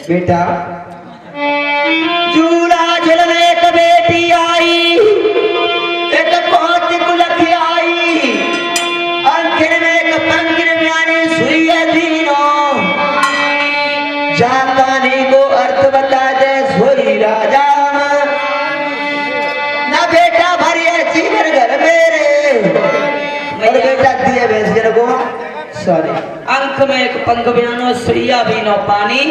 बेटा झूला झूलने एक बेटी आई, एक कोच कुलख आई, अंकिन में एक पंकिन में आनी सुई दीनों, जाकानी को अर्थ बता दे सोई राजा ना बेटा भरिए जीवन घर मेरे और बेटा दिए भैंस को सॉरी अंक में एक पंख बयानो सुइया बीनो पानी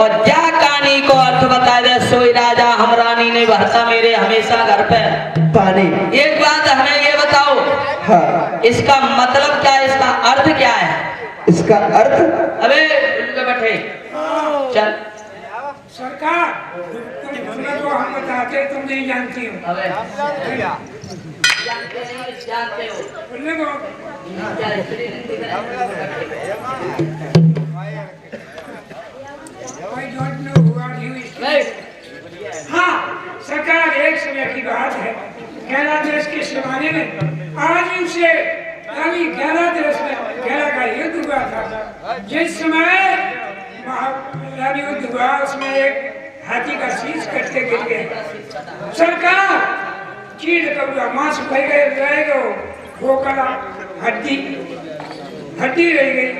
और जा कहानी को अर्थ बता दे सोई राजा हमरानी ने बहता मेरे हमेशा घर पे पानी। एक बात हमें ये बताओ, हाँ इसका मतलब क्या है, इसका अर्थ क्या है? इसका अर्थ अबे उनके बैठे चल सरकार तुम्हें तो हम बताते तुम नहीं जानती हो। अबे जानते हो बोलने को क्या स्त्री I don't know who are you is. हाँ सरकार एक समय की बात है, गैरा देश के जमाने में आज से यानी गैरा देश में गैरा का युद्ध हुआ था। जिस समय यानी युद्ध हुआ उसमें एक हाथी का शीश कट के गिर गया। सरकार चीड़ कबूला मांस फैल गए रह गए खोखला हड्डी हड्डी रह गई।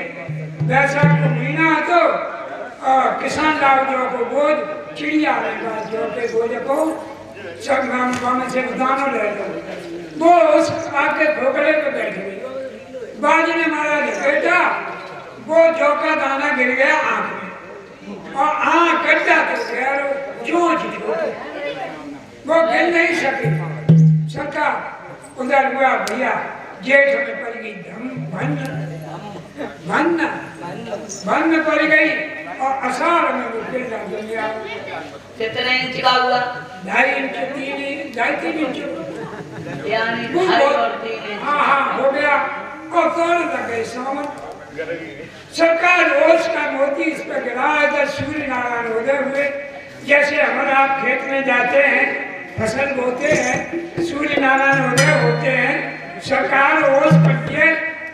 वैसा को महीना तो किसान लाभों को बोझ चिड़िया रहेगा जो के बोझ को सब गांव से दानों ले लो। वो उस आपके खोखले पे बैठ गई। बाज ने मारा बेटा वो जौ का दाना गिर गया आंख में और आंख कट जाते थे चोंच वो गिर नहीं सके। सरकार उधर हुआ भैया जेठ में पड़ गई भन में पड़ गई और अषाढ़ में वो गिर गया। कितने इंच का हुआ? 2.5 इंच 3 इंच यानी 2.5 और 3 इंच। हाँ हो गया और तोड़ लग गए सावन। सरकार रोज का मोती इस पर गिरा। इधर सूर्य नारायण उदय हुए। जैसे हमारे आप खेत में जाते हैं फसल बोते हैं सूर्य नारायण उदय होते हैं। सरकार रोज पड़ती है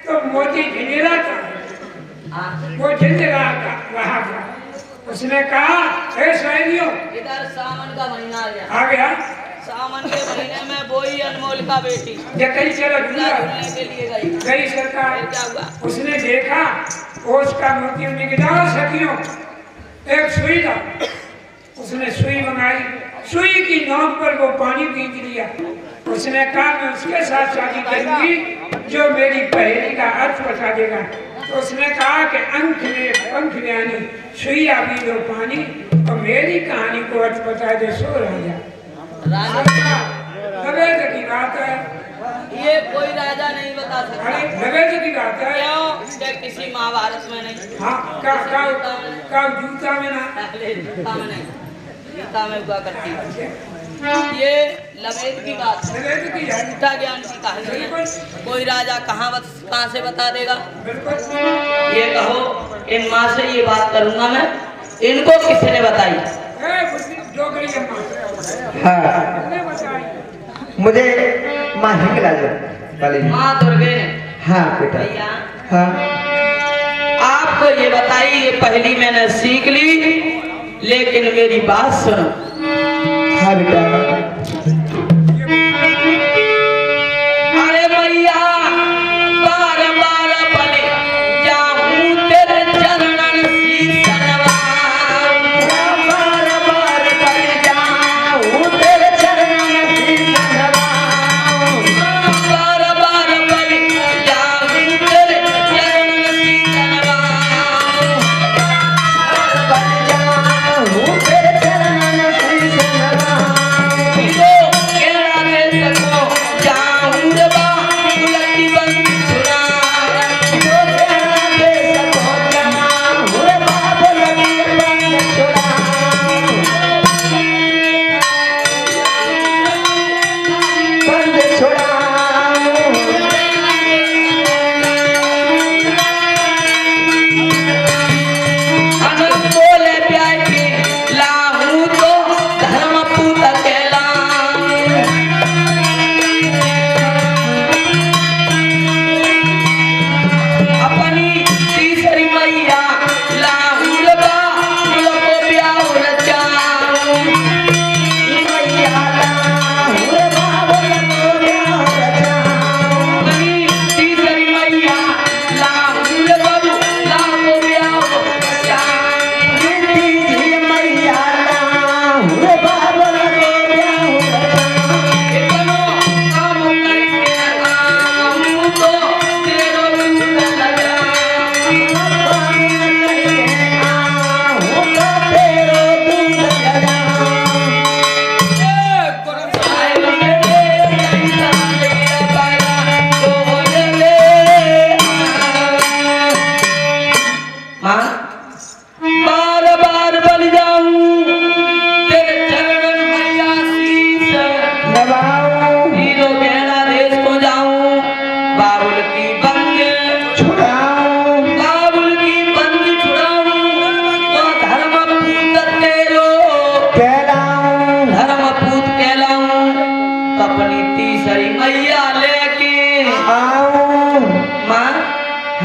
तो मोती झिझिरा था, वो झिझिरा रहा था। उसने कहा हे सैनियों इधर सावन का महीना आ गया। सावन के महीने में वही अनमोल का बेटी कहीं चलो झूलने के लिए गई सरकार। क्या हुआ? उसने देखा ओस का मोती उन्हें गिरा सकियों एक सुई था। उसने सुई मंगाई, सुई की नोक पर वो पानी पीट लिया। उसने कहा मैं उसके साथ शादी करूंगी जो मेरी पहेली का अर्थ बता देगा। तो उसने कहा कि अंक में पंख में आनी सुइया पी लो पानी और मेरी कहानी को अर्थ बता दे सो राजा। नवेद की बात है, ये कोई राजा नहीं बता सकता। अरे नवेद की बात है क्यों? किसी महाभारत में नहीं। हाँ का जूता में ना जूता में नहीं, जूता में हुआ करती है। ये लवेद की बात है, नवेद की है। झूठा ज्ञान की कहानी है। कोई राजा कहाँ से बता देगा? ये कहो इन माँ से ये बात करूंगा मैं, इनको किसने बताई? हाँ मुझे माँ हिंगला जो वाली माँ दुर्गे ने। हाँ बेटा भैया हाँ आपको ये बताई, ये पहली मैंने सीख ली, लेकिन मेरी बात सुनो। हाँ बेटा अरे भैया बार बार बने जाऊं तेरे चरणन शीशनवा, बार बार बन जाऊं तेरे चरणन शीशनवा, बार बार बने जाऊं तेरे चरणन शीशनवा, बन जाऊं तेरे चरणन शीशनवा।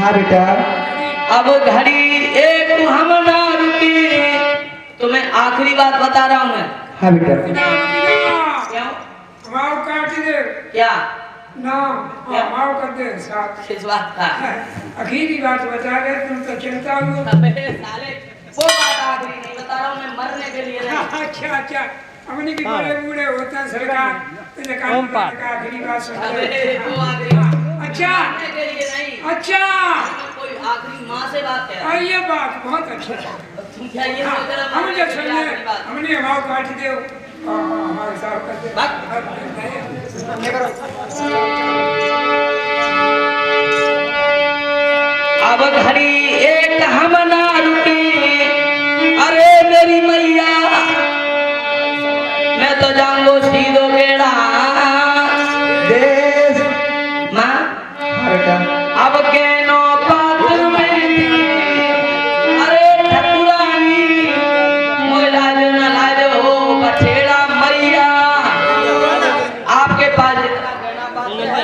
हाँ बेटा। अब घड़ी एक हम ना रुकी, तुम्हें आखिरी बात बता रहा हूँ मैं। हाँ बेटा। क्यों? माव काट दे क्या? ना माव कर दे साथ। किस बात का? आखिरी बात बता रहे, तुम तो चिंता हो। अबे साले, वो बात आखिरी नहीं बता रहा हूँ मैं, मरने के लिए नहीं। अच्छा अच्छा, हमने भी बड़े बूढ़े होते हैं सरकार, तो आखिरी बात सुन। अबे वो आखिरी अच्छा मरने के लिए नहीं। अच्छा, कोई आखिरी माँ से बात कह रहा है। ये बात बहुत अच्छी। तुम क्या ये सोच रहे हो हम मरने जो के लिए सुनिए, आखिरी बात? हमने माव काट दे हमारे साथ कर दे। अब घड़ी एक हम ना रुकी, अरे मेरी मैया मैं तो जाऊंगो सीधो गेड़ा देश। माँ। हाँ बेटा। अब केनो पात्र में अरे ठकुरानी मोय लाज न लाज हो बछेड़ा मैया। आपके पास जितना गहना पात्र है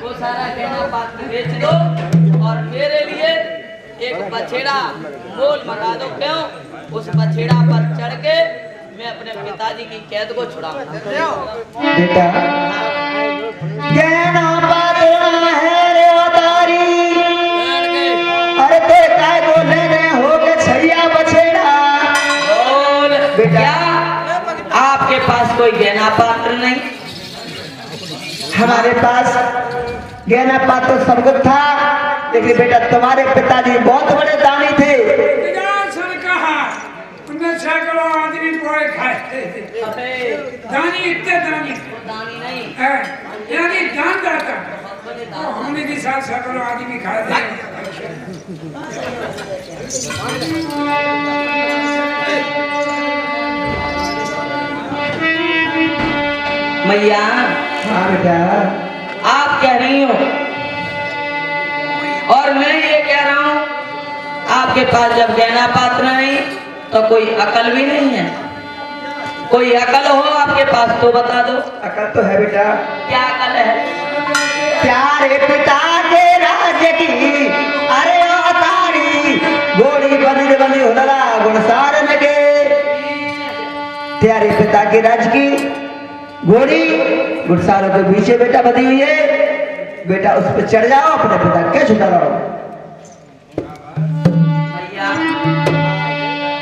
वो सारा गहना पात्र बेच दो और मेरे लिए एक बछेड़ा मोल मंगा दो। क्यों? उस बछेड़ा पर चढ़ के मैं अपने पिताजी की कैद को छुड़ाऊंगा। बेटा गहना पात्र है रे अवतारी, अरे ते काय को लेने हो के छैया बछेड़ा। बोल बेटा। क्या आपके पास कोई गहना पात्र नहीं? हमारे पास गहना पात्र सब कुछ था, लेकिन बेटा तुम्हारे पिताजी बहुत बड़े दानी थे। उनमें सैकड़ों आदमी पोए खाए थे। दानी इतने दानी दानी नहीं है, यानी दान दाता। बड़े तो हमने भी साथ सैकड़ों आदमी खाए थे। मैया हाँ बेटा। आप कह रही हो और मैं ये कह रहा हूँ, आपके पास जब गहना पात्र नहीं तो कोई अकल भी नहीं है। कोई अकल हो आपके पास तो बता दो। अकल तो है बेटा। क्या अकल है? प्यारे पिता के राज्य की अरे अवतारी, घोड़ी बनी बनी हुनरा गुणसार लगे। प्यारे पिता के राज्य की घोड़ी गुणसारों के पीछे बेटा बनी हुई है। बेटा उस पर चढ़ जाओ, अपने पिता के छुटा रहो। भैया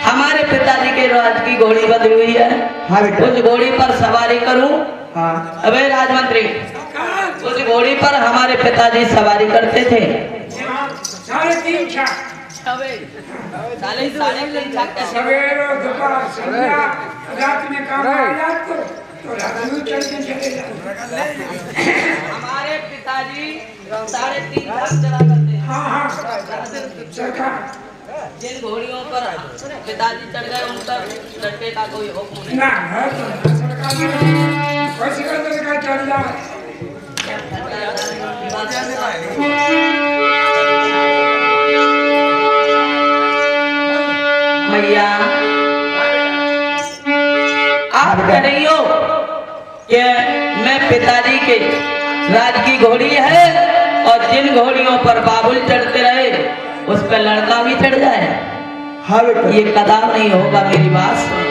हमारे पिताजी के राज की घोड़ी बंधी हुई है। हाँ बेटा। उस घोड़ी पर सवारी करूं? हाँ। अबे राजमंत्री, उस घोड़ी पर हमारे पिताजी सवारी करते थे। 3.5 छाक साले 3.5 छाक कैसे? सवेरे दोपहर संध्या रात में काम आ जात तो रात में चल के चले जाते। हमारे पिताजी 3.5 छाक चला करते हैं। हाँ हाँ सरकार जिन घोड़ियों पर पिताजी चढ़ गए उन पर लड़के का कोई हुक्म नहीं। ना है तो सरकार वैसे कर सरकार चल जाए। मैया आप कह रही हो कि मैं पिताजी के राज की घोड़ी है और जिन घोड़ियों पर बाबुल चढ़ते रहे उस पर लड़का भी चढ़ जाए। हाँ बेटा। ये कदम नहीं होगा, मेरी बात सुन।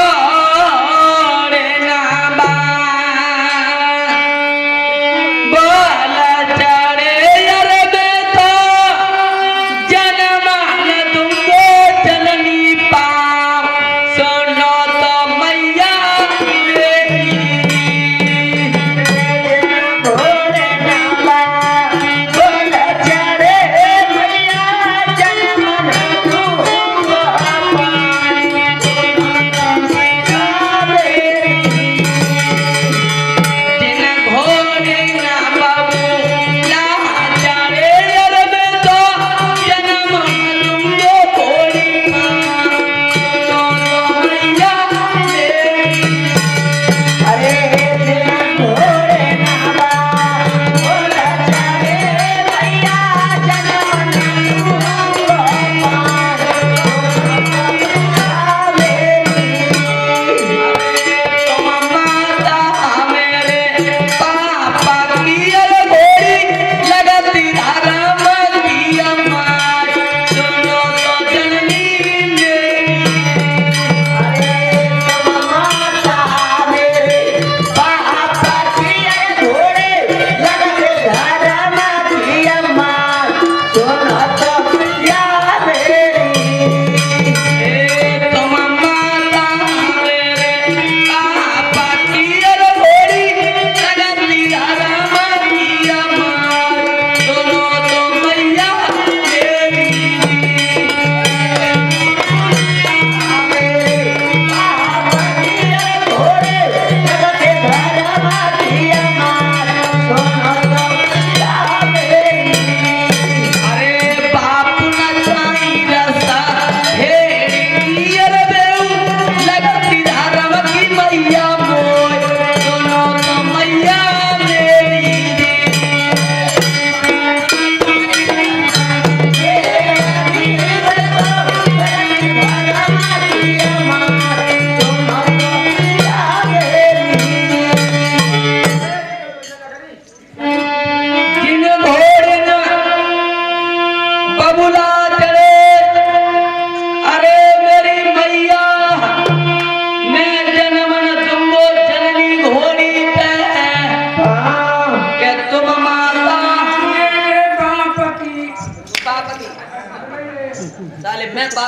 घोड़े ना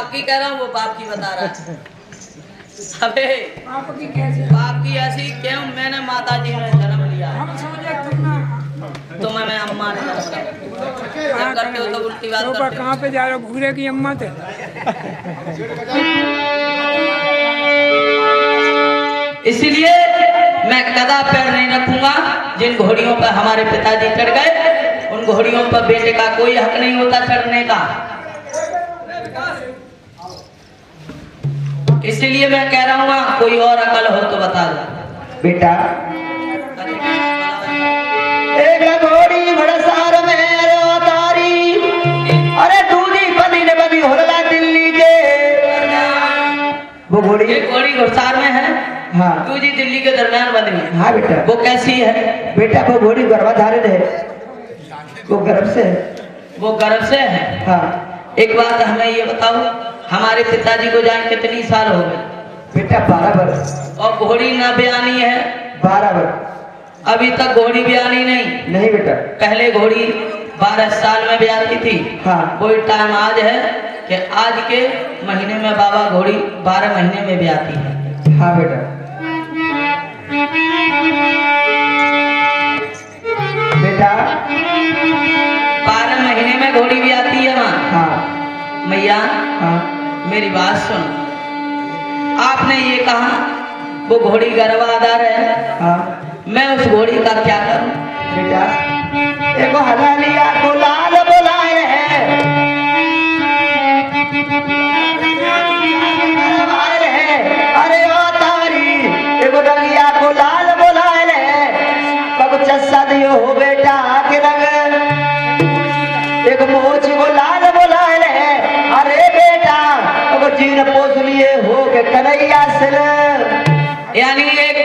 बाप की कह रहा हूँ, वो बाप की बता रहा है। अबे आपकी कैसे? बाप की ऐसी क्यों? मैंने माता जी ने जन्म लिया है, हम समझे तुम ना तो मैं अम्मा ने जन्म लिया। जब करते हो तो उल्टी बात तो करते कहाँ पे जा रहे हो? घूरे की अम्मा थे। इसीलिए मैं कदा पैर नहीं रखूंगा जिन घोड़ियों पर हमारे पिताजी चढ़ गए, उन घोड़ियों पर बेटे का कोई हक नहीं होता चढ़ने का। इसलिए मैं कह रहा हूँ कोई और अकल हो तो बता दो। बेटा एक घोड़ी घड़सार में तारी, अरे दूधी बनी ने बनी होरला दिल्ली के। वो घोड़ी ये घोड़ी घुड़सार में है, हाँ तू जी दिल्ली के दरमियान बनी है। हाँ बेटा, वो कैसी है? बेटा वो घोड़ी गर्भधारित है, वो गर्भ से है। वो गर्भ से है। हाँ एक बात हमें ये बताओ, हमारे पिताजी को जाए कितनी साल हो गए? बेटा 12 वर्ष। और घोड़ी ना बयानी है? 12 वर्ष। अभी तक घोड़ी बयानी नहीं? नहीं बेटा। पहले घोड़ी 12 साल में ब्याती थी। हाँ कोई टाइम आज है कि आज के महीने में बाबा घोड़ी 12 महीने में ब्याती है। हाँ बेटा। बेटा 12 महीने में घोड़ी ब्याती है माँ। हाँ मैया हाँ मेरी बात सुन, आपने ये कहा वो घोड़ी गर्भाधार है, हाँ मैं उस घोड़ी का क्या करूं? बेटा एक हलालिया को लाल बुलाए है, अरे ओ तारी एक रंगिया को लाल बुलाए है, कब चस्सा दियो हो बेटा के रंग, एक मोच को लाल बुलाए है, अरे बेटा अब जीन पोस लिए हो के कन्हैया से। यानी एक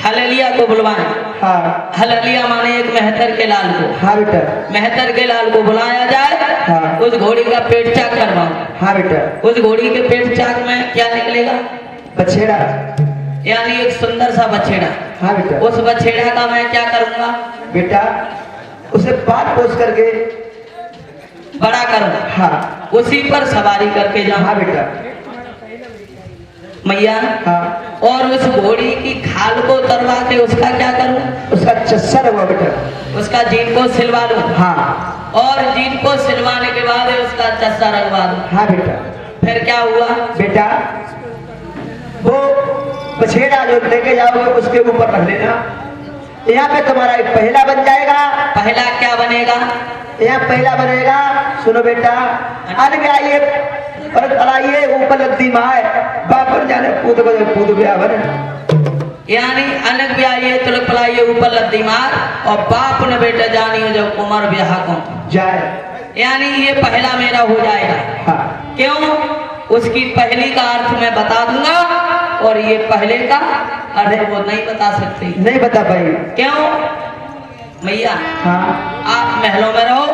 हललिया को बुलवाना। हाँ हललिया माने एक मेहतर के लाल को। हाँ बेटा। मेहतर के लाल को बुलाया जाए। हाँ। उस घोड़ी का पेट चाक करवाओ। हाँ बेटा। उस घोड़ी के पेट चाक में क्या निकलेगा? बछेड़ा, यानी एक सुंदर सा बछेड़ा। हाँ बेटा। उस बछेड़ा का मैं क्या करूंगा? बेटा उसे पाल पोस करके बड़ा करूं। हाँ उसी पर सवारी करके जाऊं। हाँ बेटा। मैया हाँ और उस घोड़ी की खाल को उतरवा के उसका क्या करूं? उसका चस्सा हुआ बेटा। उसका जीन को सिलवा लूं। हाँ और जीन को सिलवाने के बाद उसका चस्सा रखवा दूं। हाँ बेटा। फिर क्या हुआ? बेटा वो बछेड़ा जो लेके जाओगे उसके ऊपर रख लेना, यहाँ पे तुम्हारा एक पहला बन जाएगा। पहला क्या बनेगा? यहाँ पहला बनेगा, सुनो बेटा, अलग आइए और अलाइए ऊपर लद्दी माए बापर जाने कूद गया बने। यानी अनक ब्याइए तुलक पलाइए ऊपर लद्दी मार, और बाप ने बेटा जानियो जब उमर ब्याह को जाए, यानी ये पहला मेरा हो जाएगा। हाँ क्यों? उसकी पहली का अर्थ मैं बता दूंगा और ये पहले का अर्थ वो नहीं बता सकती। नहीं बता पाई। क्यों? मैया हाँ आप महलों में रहो,